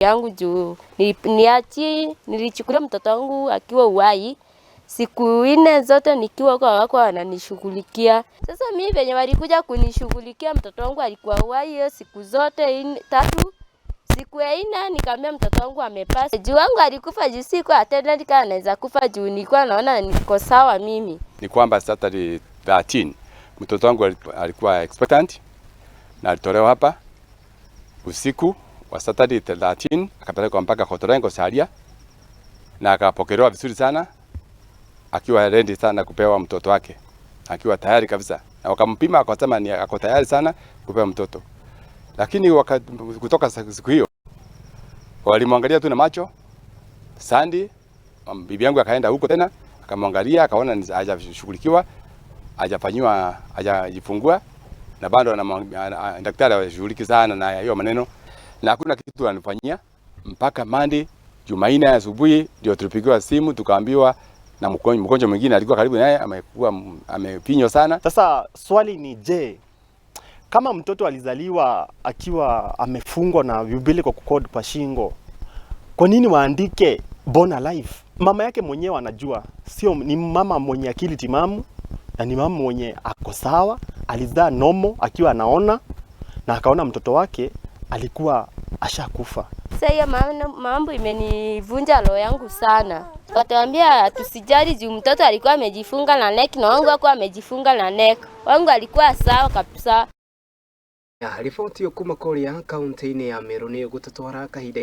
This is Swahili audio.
yangu juu nilichukulia mtoto wangu akiwa uhai siku 4 zote nikiwa kwa wako wananishughulikia. Sasa mimi venye walikuja kunishughulikia mtoto wangu alikuwa uhai hiyo siku zote 3. Siku ya 4 nikamwambia mtoto wangu amepasa. Juu wangu alikufa juu siku attended kana anaweza kufa juu nilikuwa naona niko sawa mimi. Ni kwamba Saturday 13 mtoto wangu alikuwa expectant na alitolewa hapa usiku wa Saturday 13 akapelekwa mpaka Kotorengo Saria na akapokelewa vizuri sana akiwa ready sana kupewa mtoto wake akiwa tayari kabisa, na wakampima akasema ni ako tayari sana kupewa mtoto. Lakini kutoka siku hiyo walimwangalia tu na macho. Sandi bibi yangu akaenda huko tena akamwangalia akaona hajashughulikiwa, hajafanywa, hajajifungua, na bado daktari anashughulika sana na hiyo maneno na hakuna kitu anafanyia mpaka Monday Jumanne asubuhi ndio tulipigiwa simu tukaambiwa na mgonjwa mwingine alikuwa karibu naye amepinywa sana. Sasa swali ni je, kama mtoto alizaliwa akiwa amefungwa na umbilical cord kwa shingo, kwa nini waandike born alive? Mama yake mwenyewe anajua, sio ni mama mwenye akili timamu na ni mama mwenye ako sawa, alizaa normal akiwa anaona na akaona mtoto wake alikuwa ashakufa. Sasa hiyo mambo imenivunja roho yangu sana. Wataambia tusijali juu mtoto alikuwa amejifunga na neck na wangu alikuwa amejifunga na neck. Wangu alikuwa sawa kabisa. Riboti yo kuma Korea kaunti-ini ya Meru ni gututwara kahinda